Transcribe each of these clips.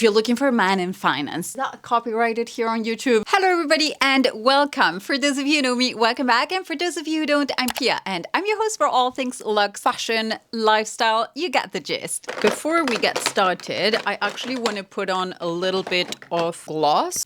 If you're looking for a man in finance. Is that copyrighted here on YouTube? Hello everybody and welcome. For those of you who know me, welcome back. And for those of you who don't, I'm Pia and I'm your host for all things luxe, fashion, lifestyle. You get the gist. Before we get started, I actually want to put on a little bit of gloss.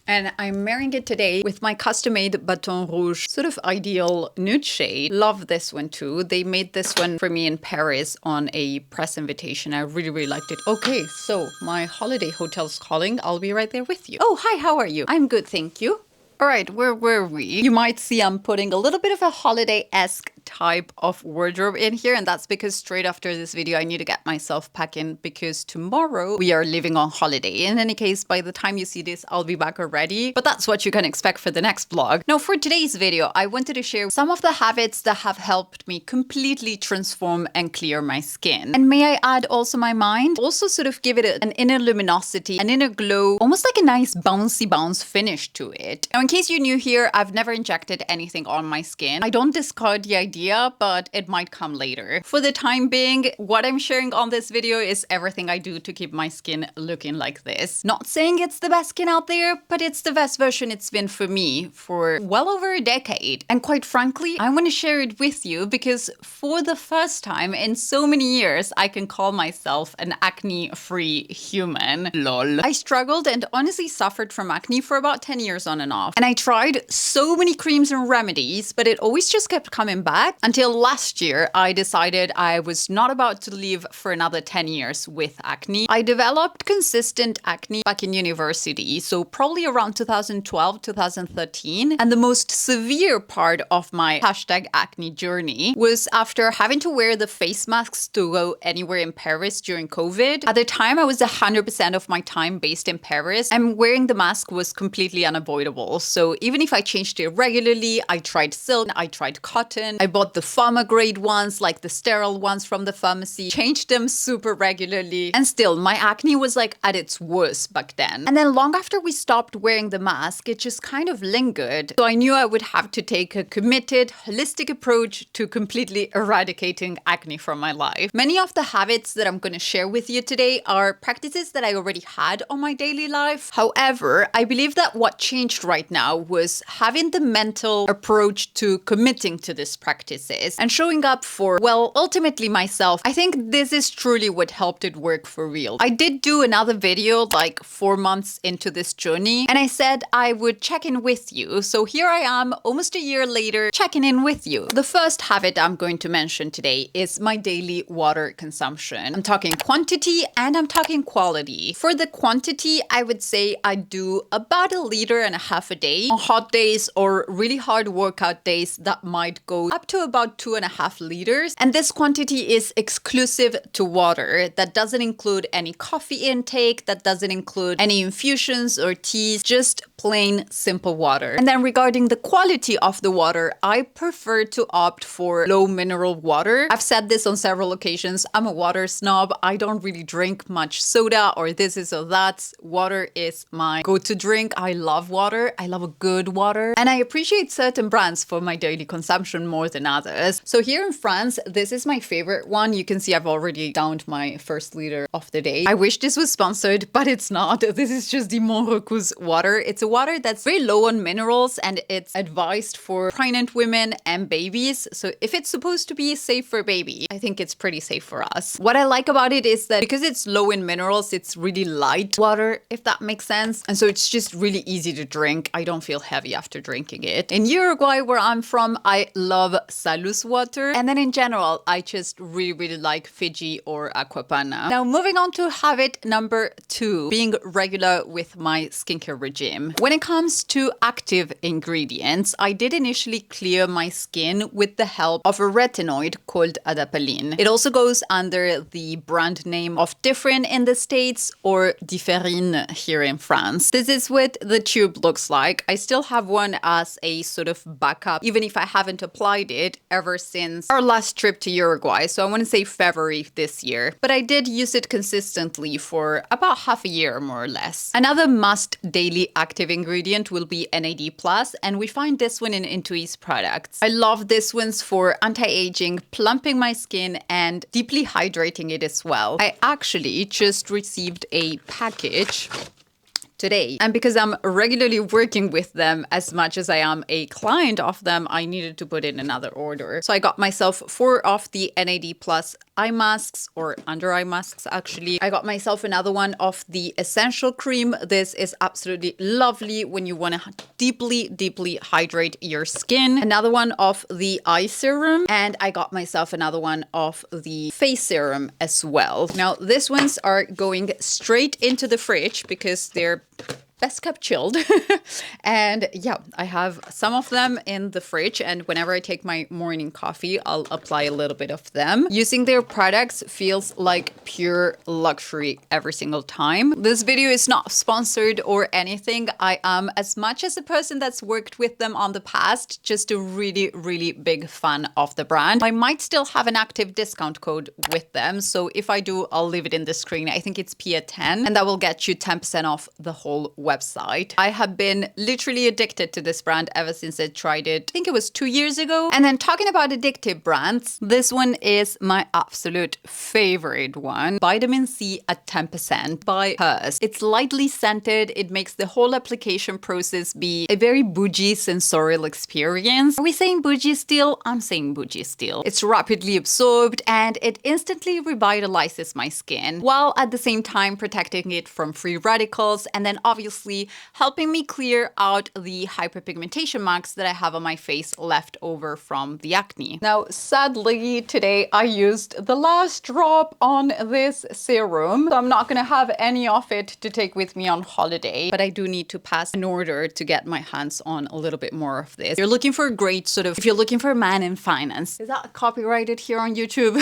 And I'm wearing it today with my custom-made Bâton Rouge, sort of ideal nude shade. Love this one too. They made this one for me in Paris on a press invitation. I really liked it. Okay, so my holiday hotel's calling. I'll be right there with you. Oh, hi, how are you? I'm good, thank you. All right, where were we? You might see I'm putting a little bit of a holiday-esque type of wardrobe in here, and that's because straight after this video I need to get myself packing because tomorrow we are leaving on holiday. In any case, by the time you see this, I'll be back already, but that's what you can expect for the next vlog. Now for today's video, I wanted to share some of the habits that have helped me completely transform and clear my skin. And may I add also my mind? Also sort of give it an inner luminosity, an inner glow, almost like a nice bouncy bounce finish to it. Now in case you're new here, I've never injected anything on my skin. I don't discard the idea, but it might come later. For the time being, what I'm sharing on this video is everything I do to keep my skin looking like this. Not saying it's the best skin out there, but it's the best version it's been for me for well over a decade. And quite frankly, I want to share it with you because for the first time in so many years, I can call myself an acne-free human. Lol. I struggled and honestly suffered from acne for about 10 years on and off. And I tried so many creams and remedies, but it always just kept coming back until last year I decided I was not about to live for another 10 years with acne. I developed consistent acne back in university, so probably around 2012, 2013. And the most severe part of my hashtag acne journey was after having to wear the face masks to go anywhere in Paris during COVID. At the time, I was 100% of my time based in Paris, and wearing the mask was completely unavoidable. So even if I changed it regularly, I tried silk, I tried cotton, I bought the pharma grade ones, like the sterile ones from the pharmacy, changed them super regularly, and still my acne was like at its worst back then. And then long after we stopped wearing the mask, it just kind of lingered. So I knew I would have to take a committed, holistic approach to completely eradicating acne from my life. Many of the habits that I'm going to share with you today are practices that I already had on my daily life. However, I believe that what changed right now was having the mental approach to committing to these practices and showing up for, well, ultimately myself. I think this is truly what helped it work for real. I did do another video like 4 months into this journey, and I said I would check in with you. So here I am, almost a year later, checking in with you. The first habit I'm going to mention today is my daily water consumption. I'm talking quantity and I'm talking quality. For the quantity, I would say I do about 1.5 liters a day. On hot days or really hard workout days, that might go up to about 2.5 liters. And this quantity is exclusive to water. That doesn't include any coffee intake, that doesn't include any infusions or teas, just plain simple water. And then regarding the quality of the water, I prefer to opt for low mineral water. I've said this on several occasions. I'm a water snob. I don't really drink much soda or this is or that. Water is my go-to drink. I love water. I love a good water. And I appreciate certain brands for my daily consumption more than others. So here in France, this is my favorite one. You can see I've already downed my 1st liter of the day. I wish this was sponsored, but it's not. This is just the Montrecou's water. It's a water that's very low on minerals and it's advised for pregnant women and babies. So if it's supposed to be safe for baby, I think it's pretty safe for us. What I like about it is that because it's low in minerals, it's really light water, if that makes sense. And so it's just really easy to drink. I don't feel heavy after drinking it. In Uruguay, where I'm from, I love Salus water. And then in general, I just really like Fiji or Aquapana. Now moving on to habit number 2, being regular with my skincare regime. When it comes to active ingredients, I did initially clear my skin with the help of a retinoid called adapalene. It also goes under the brand name of Differin in the States or Differin here in France. This is what the tube looks like. like. I still have one as a sort of backup, even if I haven't applied it ever since our last trip to Uruguay. So I want to say February this year. But I did use it consistently for about half a year, more or less. Another must daily active ingredient will be NAD+, and we find this one in Intui's products. I love this one's for anti-aging, plumping my skin, and deeply hydrating it as well. I actually just received a package today. And because I'm regularly working with them as much as I am a client of them, I needed to put in another order. So I got myself 4 of the NAD Plus eye masks, or under eye masks actually. I got myself another one of the essential cream. This is absolutely lovely when you want to deeply hydrate your skin. Another one of the eye serum, and I got myself another one of the face serum as well. Now these ones are going straight into the fridge because they're best kept chilled. And yeah, I have some of them in the fridge, and whenever I take my morning coffee, I'll apply a little bit of them. Using their products feels like pure luxury every single time. This video is not sponsored or anything. I am, as much as a person that's worked with them on the past, just a really big fan of the brand. I might still have an active discount code with them, so if I do, I'll leave it in the screen. I think it's PIA10, and that will get you 10% off the whole website. I have been literally addicted to this brand ever since I tried it. I think it was 2 years ago. And then talking about addictive brands, this one is my absolute favorite one. Vitamin C at 10% by Hers. It's lightly scented. It makes the whole application process be a very bougie sensorial experience. Are we saying bougie still? I'm saying bougie still. It's rapidly absorbed and it instantly revitalizes my skin, while at the same time protecting it from free radicals, and then obviously helping me clear out the hyperpigmentation marks that I have on my face left over from the acne. Now, sadly, today I used the last drop on this serum, so I'm not gonna have any of it to take with me on holiday, but I do need to pass an order to get my hands on a little bit more of this. If you're looking for a great sort of, if you're looking for a man in finance, is that copyrighted here on YouTube?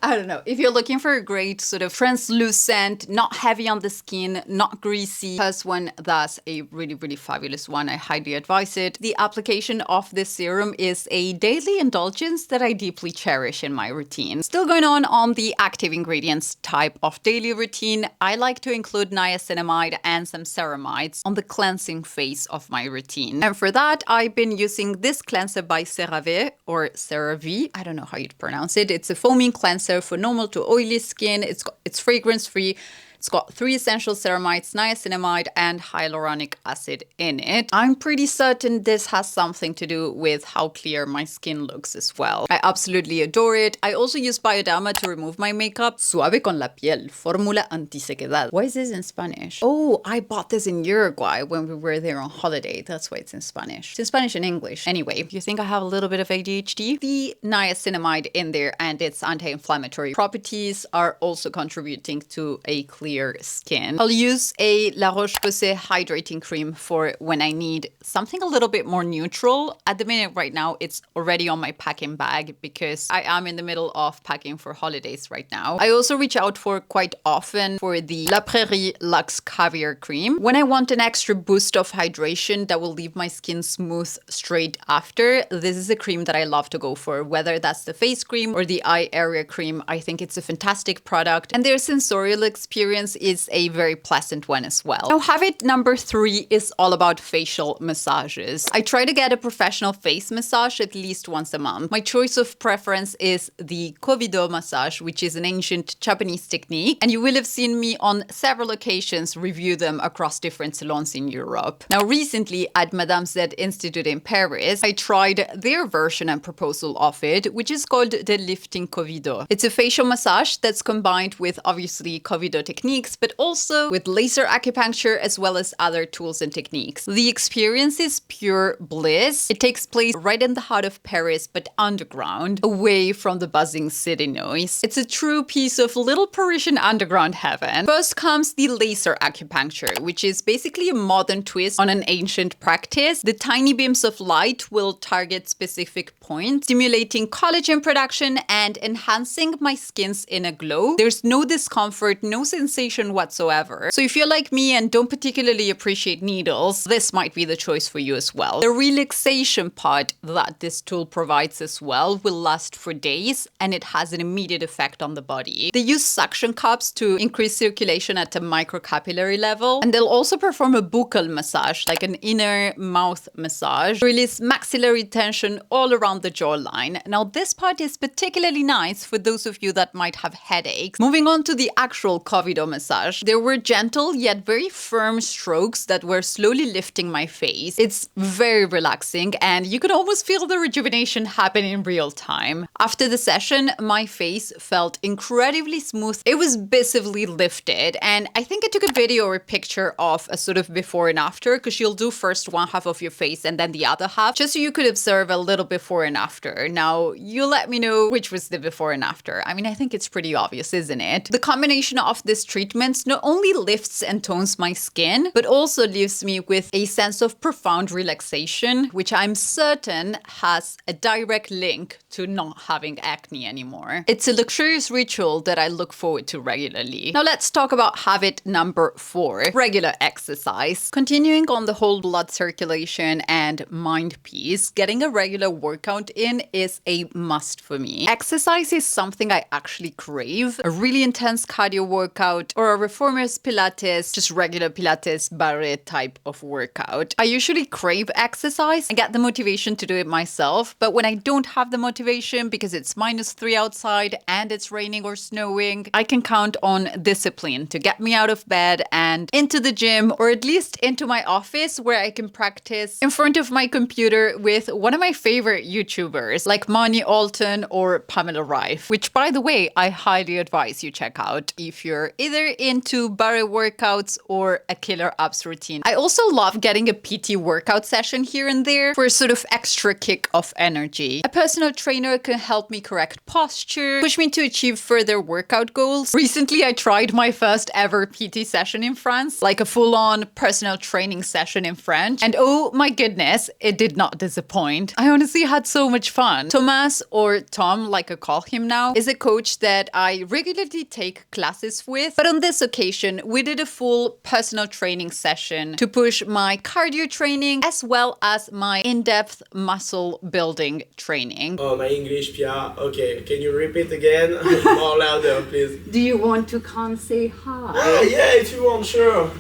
I don't know. If you're looking for a great sort of translucent, not heavy on the skin, not greasy, Hers one, that's a really fabulous one. I highly advise it. The application of this serum is a daily indulgence that I deeply cherish in my routine. Still going on the active ingredients type of daily routine, I like to include niacinamide and some ceramides on the cleansing phase of my routine. And for that, I've been using this cleanser by CeraVe, or CeraVe. I don't know how you'd pronounce it. It's a foaming cleanser for normal to oily skin. It's fragrance free. It's got 3 essential ceramides, niacinamide, and hyaluronic acid in it. I'm pretty certain this has something to do with how clear my skin looks as well. I absolutely adore it. I also use Bioderma to remove my makeup. Suave con la piel, fórmula antisequedad. Why is this in Spanish? Oh, I bought this in Uruguay when we were there on holiday. That's why it's in Spanish. It's in Spanish and English. Anyway, if you think I have a little bit of ADHD, the niacinamide in there and its anti-inflammatory properties are also contributing to a clear skin. I'll use a La Roche-Posay hydrating cream for when I need something a little bit more neutral. At the minute right now, it's already on my packing bag because I am in the middle of packing for holidays right now. I also reach out for quite often for the La Prairie Luxe Caviar Cream when I want an extra boost of hydration that will leave my skin smooth straight after. This is a cream that I love to go for, whether that's the face cream or the eye area cream. I think it's a fantastic product, and their sensorial experience is a very pleasant one as well. Now, habit number 3 is all about facial massages. I try to get a professional face massage at least once a month. My choice of preference is the Kovido massage, which is an ancient Japanese technique, and you will have seen me on several occasions review them across different salons in Europe. Now, recently at Madame Z Institute in Paris, I tried their version and proposal of it, which is called the Lifting Kovido. It's a facial massage that's combined with obviously Kovido techniques, but also with laser acupuncture as well as other tools and techniques. The experience is pure bliss. It takes place right in the heart of Paris, but underground, away from the buzzing city noise. It's a true piece of little Parisian underground heaven. First comes the laser acupuncture, which is basically a modern twist on an ancient practice. The tiny beams of light will target specific points, stimulating collagen production and enhancing my skin's inner glow. There's no discomfort, no sensation sensation whatsoever. So if you're like me and don't particularly appreciate needles, this might be the choice for you as well. The relaxation part that this tool provides as well will last for days, and it has an immediate effect on the body. They use suction cups to increase circulation at a microcapillary level, and they'll also perform a buccal massage, like an inner mouth massage, release maxillary tension all around the jawline. Now this part is particularly nice for those of you that might have headaches. Moving on to the actual Covido massage, there were gentle yet very firm strokes that were slowly lifting my face. It's very relaxing, and you can almost feel the rejuvenation happen in real time. After the session, my face felt incredibly smooth. It was visibly lifted, and I think I took a video or a picture of a sort of before and after, because you'll do first one half of your face and then the other half, just so you could observe a little before and after. Now, you let me know which was the before and after. I mean, I think it's pretty obvious, isn't it? The combination of these treatments not only lifts and tones my skin, but also leaves me with a sense of profound relaxation, which I'm certain has a direct link to not having acne anymore. It's a luxurious ritual that I look forward to regularly. Now let's talk about habit number 4, regular exercise. Continuing on the whole blood circulation and mind piece, getting a regular workout in is a must for me. Exercise is something I actually crave. A really intense cardio workout or a reformer's Pilates, just regular Pilates barre type of workout. I usually crave exercise and get the motivation to do it myself, but when I don't have the motivation because it's -3 outside and it's raining or snowing, I can count on discipline to get me out of bed and into the gym, or at least into my office where I can practice in front of my computer with one of my favorite YouTubers like Moni Alton or Pamela Rife, which by the way, I highly advise you check out if you're either into barre workouts or a killer abs routine. I also love getting a PT workout session here and there for a sort of extra kick of energy. A personal trainer can help me correct posture, push me to achieve further workout goals. Recently, I tried my first ever PT session in France, like a full-on personal training session in French, and oh my goodness, it did not disappoint. I honestly had so much fun. Thomas, or Tom like I call him now, is a coach that I regularly take classes with, but on this occasion, we did a full personal training session to push my cardio training as well as my in-depth muscle building training. Oh, my English, Pia. Okay, can you repeat again? More louder, please. Do you want to come say hi? Yeah, if you want, sure.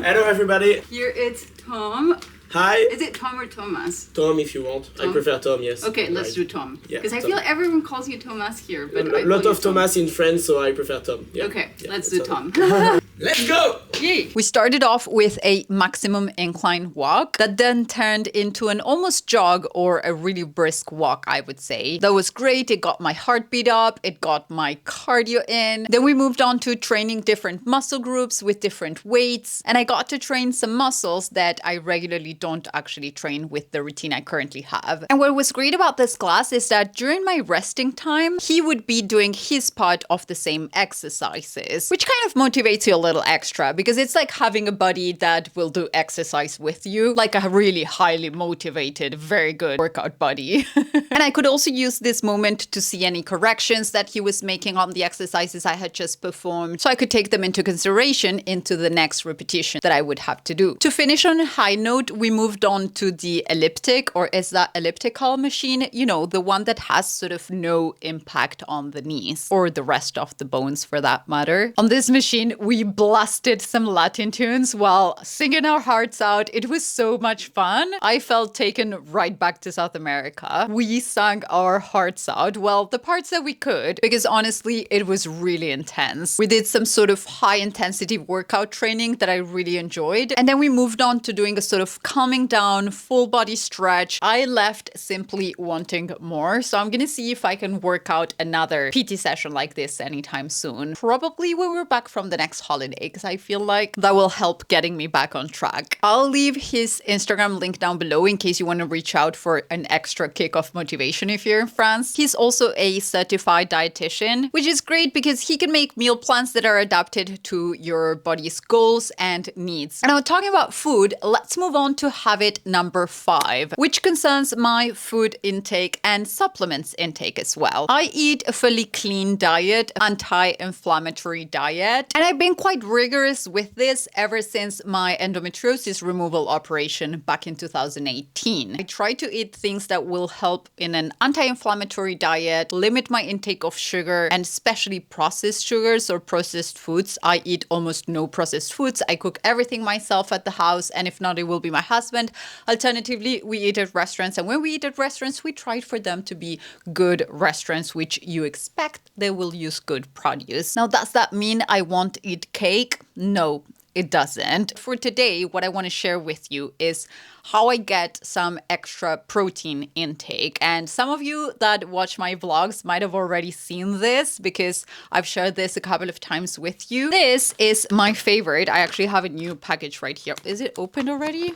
Hello, everybody. Here it's Tom. Hi. Is it Tom or Thomas? Tom, if you want. Tom? I prefer Tom, yes. Okay, let's do Tom. Yeah, because I Tom. feel everyone calls you Thomas here, but A lot of Thomas in France, so I prefer Tom. Yeah. Okay, Yeah, let's that's do all. Tom. Let's go! Yay! We started off with a maximum incline walk that then turned into an almost jog or a really brisk walk, I would say. That was great. It got my heartbeat up. It got my cardio in. Then we moved on to training different muscle groups with different weights. And I got to train some muscles that I regularly don't actually train with the routine I currently have. And what was great about this class is that during my resting time, he would be doing his part of the same exercises, which kind of motivates you a little extra because it's like having a buddy that will do exercise with you, like a really highly motivated, very good workout buddy. And I could also use this moment to see any corrections that he was making on the exercises I had just performed, so I could take them into consideration into the next repetition that I would have to do. To finish on a high note, we moved on to the elliptic, or is that elliptical machine? You know, the one that has sort of no impact on the knees or the rest of the bones for that matter. On this machine, we blasted some Latin tunes while singing our hearts out. It was so much fun. I felt taken right back to South America. We sang our hearts out, well, the parts that we could, because honestly, it was really intense. We did some sort of high intensity workout training that I really enjoyed. And then we moved on to doing a sort of calming down, full body stretch. I left simply wanting more. So I'm gonna see if I can work out another PT session like this anytime soon. Probably when we're back from the next holiday, because I feel like that will help getting me back on track. I'll leave his Instagram link down below in case you want to reach out for an extra kick of motivation if you're in France. He's also a certified dietitian, which is great because he can make meal plans that are adapted to your body's goals and needs. And now talking about food, let's move on to habit number 5, which concerns my food intake and supplements intake as well. I eat a fully clean diet, anti-inflammatory diet, and I've been quite rigorous with this ever since my endometriosis removal operation back in 2018. I try to eat things that will help in an anti-inflammatory diet, limit my intake of sugar, and especially processed sugars or processed foods. I eat almost no processed foods. I cook everything myself at the house, and if not, it will be my husband. Alternatively, we eat at restaurants, and when we eat at restaurants, we try for them to be good restaurants, which you expect they will use good produce. Now, does that mean I won't eat cake? No, it doesn't. For today, what I want to share with you is how I get some extra protein intake. And some of you that watch my vlogs might have already seen this because I've shared this a couple of times with you. This is my favorite. I actually have a new package right here. Is it opened already?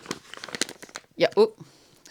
Yeah. Oh.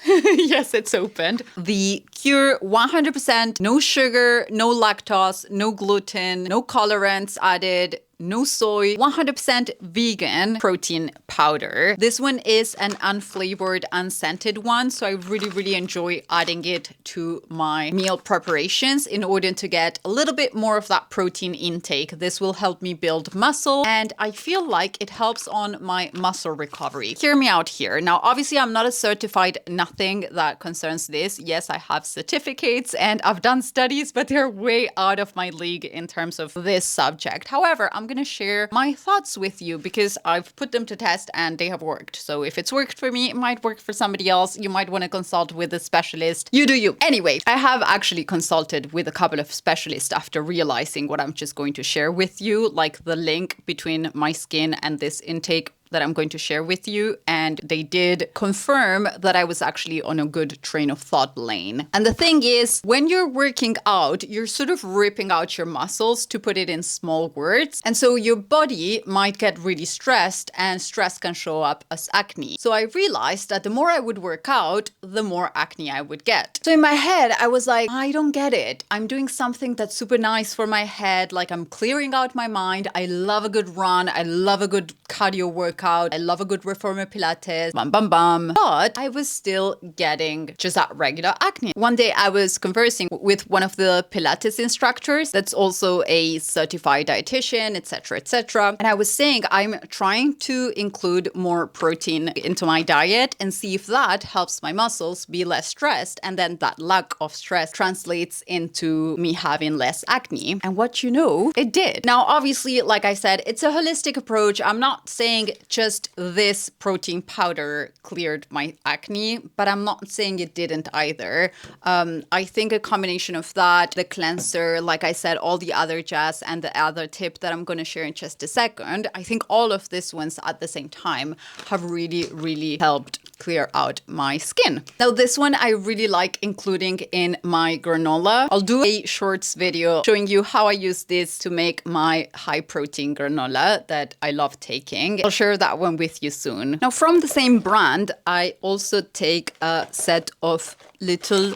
Yes, it's opened. The Cure 100%, no sugar, no lactose, no gluten, no colorants added, no soy, 100% vegan protein powder. This one is an unflavored, unscented one, so I really enjoy adding it to my meal preparations in order to get a little bit more of that protein intake. This will help me build muscle, and I feel like it helps on my muscle recovery. Hear me out here. Now, obviously, I'm not a certified nothing that concerns this. Yes, I have certificates and I've done studies, but they're way out of my league in terms of this subject. However, I'm going to share my thoughts with you because I've put them to test and they have worked. So if it's worked for me, it might work for somebody else. You might want to consult with a specialist. You do you. Anyway, I have actually consulted with a couple of specialists after realizing what I'm just going to share with you, like the link between my skin and this intake that I'm going to share with you. And they did confirm that I was actually on a good train of thought lane. And the thing is, when you're working out, you're sort of ripping out your muscles, to put it in small words. And so your body might get really stressed, and stress can show up as acne. So I realized that the more I would work out, the more acne I would get. So in my head, I was like, I don't get it. I'm doing something that's super nice for my head. Like, I'm clearing out my mind. I love a good run. I love a good cardio workout. I love a good reformer Pilates, bam, bam, bam. But I was still getting just that regular acne. One day I was conversing with one of the Pilates instructors that's also a certified dietitian, etc., etc. And I was saying I'm trying to include more protein into my diet and see if that helps my muscles be less stressed. And then that lack of stress translates into me having less acne. And what you know, it did. Now, obviously, like I said, it's a holistic approach. I'm not saying just this protein powder cleared my acne, but I'm not saying it didn't either. I think a combination of that, the cleanser, like I said, all the other jazz, and the other tip that I'm going to share in just a second, I think all of these ones at the same time have really helped clear out my skin. Now, this one I really like including in my granola. I'll do a shorts video showing you how I use this to make my high protein granola that I love taking. I'll share that one with you soon. Now, from the same brand, I also take a set of little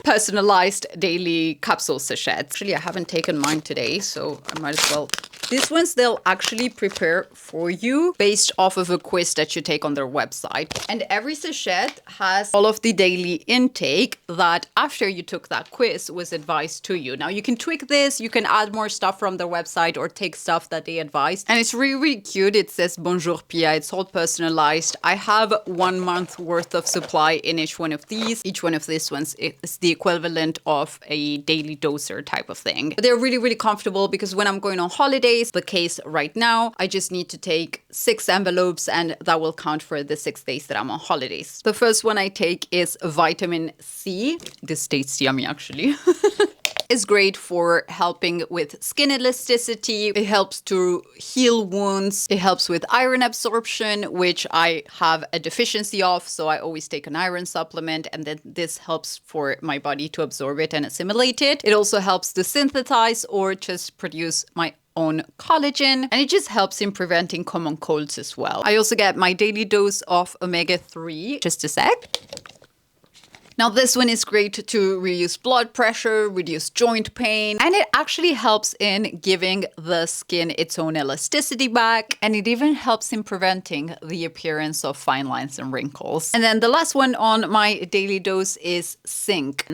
personalized daily capsule sachets. Actually, I haven't taken mine today, so I might as well. These ones, they'll actually prepare for you based off of a quiz that you take on their website. And every sachet has all of the daily intake that after you took that quiz was advised to you. Now, you can tweak this, you can add more stuff from their website or take stuff that they advised. And it's really cute. It says, Bonjour Pia. It's all personalized. I have 1 month worth of supply in each one of these. Each one of these ones is the equivalent of a daily doser type of thing. But they're really comfortable because when I'm going on holidays, the case right now, I just need to take 6 envelopes and that will count for the 6 days that I'm on holidays. The first one I take is vitamin C. This tastes yummy, actually. It's great for helping with skin elasticity. It helps to heal wounds. It helps with iron absorption, which I have a deficiency of. So I always take an iron supplement, and then this helps for my body to absorb it and assimilate it. It also helps to synthesize or just produce my own collagen, and it just helps in preventing common colds as well. I also get my daily dose of omega-3. Just a sec. Now this one is great to reduce blood pressure, reduce joint pain, and it actually helps in giving the skin its own elasticity back, and it even helps in preventing the appearance of fine lines and wrinkles. And then the last one on my daily dose is zinc.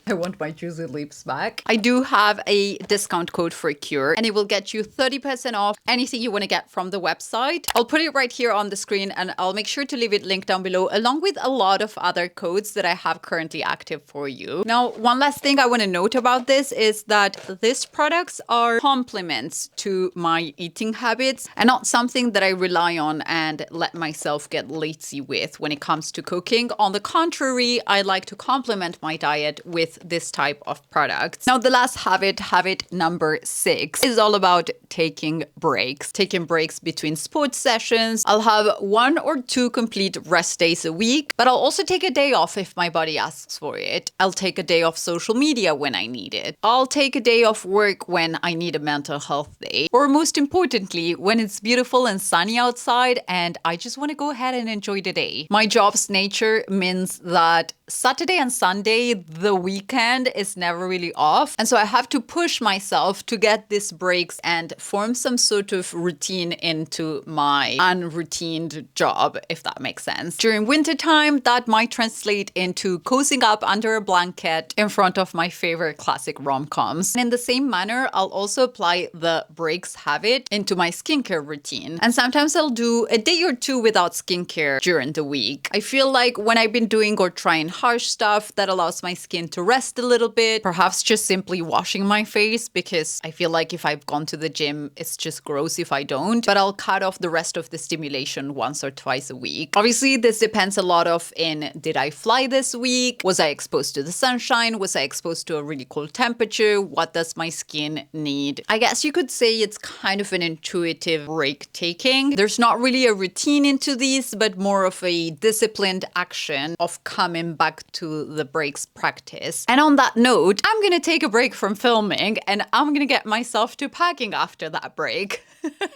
I want my juicy lips back. I do have a discount code for Cure, and it will get you 30% off anything you want to get from the website. I'll put it right here on the screen, and I'll make sure to leave it linked down below, along with a lot of other codes that I have currently active for you. Now, one last thing I want to note about this is that these products are complements to my eating habits and not something that I rely on and let myself get lazy with when it comes to cooking. On the contrary, I like to complement my diet with this type of products. Now, the last habit number 6, is all about taking breaks. Taking breaks between sports sessions. I'll have 1 or 2 complete rest days a week, but I'll also take a day off if my body asks for it. I'll take a day off social media when I need it. I'll take a day off work when I need a mental health day. Or most importantly, when it's beautiful and sunny outside and I just want to go ahead and enjoy the day. My job's nature means that Saturday and Sunday, the weekend, is never really off. And so I have to push myself to get these breaks and form some sort of routine into my unroutined job, if that makes sense. During wintertime, that might translate into cozying up under a blanket in front of my favorite classic rom-coms. And in the same manner, I'll also apply the breaks habit into my skincare routine. And sometimes I'll do a day or 2 without skincare during the week. I feel like when I've been doing or trying harsh stuff that allows my skin to rest a little bit, perhaps just simply washing my face, because I feel like if I've gone to the gym, it's just gross if I don't, but I'll cut off the rest of the stimulation once or twice a week. Obviously, this depends a lot in did I fly this week? Was I exposed to the sunshine? Was I exposed to a really cold temperature? What does my skin need? I guess you could say it's kind of an intuitive break taking. There's not really a routine into these, but more of a disciplined action of coming back to the breaks practice. And on that note, I'm gonna take a break from filming and I'm gonna get myself to packing after that break.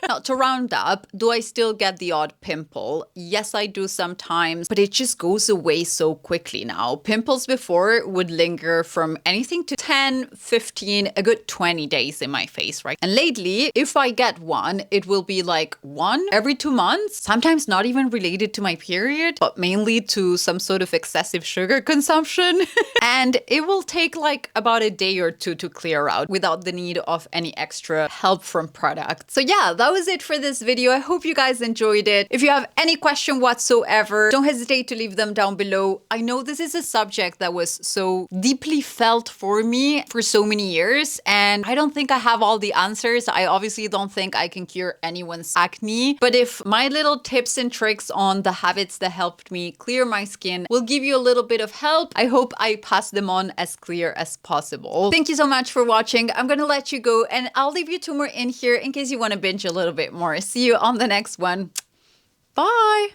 Now, to round up, do I still get the odd pimple? Yes, I do sometimes, but it just goes away so quickly now. Pimples before would linger from anything to 10, 15, a good 20 days in my face, right? And lately, if I get one, it will be like 1 every 2 months, sometimes not even related to my period, but mainly to some sort of excessive sugar consumption. And it will take like about a day or 2 to clear out without the need of any extra help from products. So yeah, that was it for this video. I hope you guys enjoyed it. If you have any question whatsoever, don't hesitate to leave them down below. I know this is a subject that was so deeply felt for me for so many years, and I don't think I have all the answers. I obviously don't think I can cure anyone's acne, but if my little tips and tricks on the habits that helped me clear my skin will give you a little bit of help, I hope I pass them on as clear as possible. Thank you so much for watching. I'm gonna let you go, and I'll leave you 2 more in here in case you want to binge a little bit more. See you on the next one. Bye!